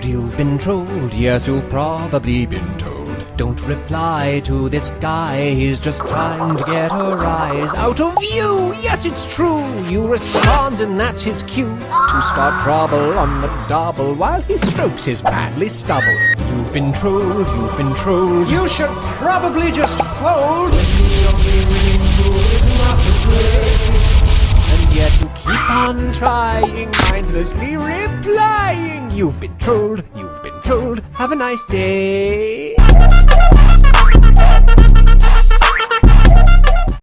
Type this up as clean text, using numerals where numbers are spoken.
trolled, you've been trolled. Yes, you've probably been told. Don't reply to this guy, he's just trying to get a rise out of you. Yes, it's true, you respond and that's his cue to start trouble on the double while he strokes his manly stubble. You've been trolled, you've been trolled. You should probably just fold. And yet you keep on trying, mindlessly replying. You've been trolled, you've been trolled. Have a nice day.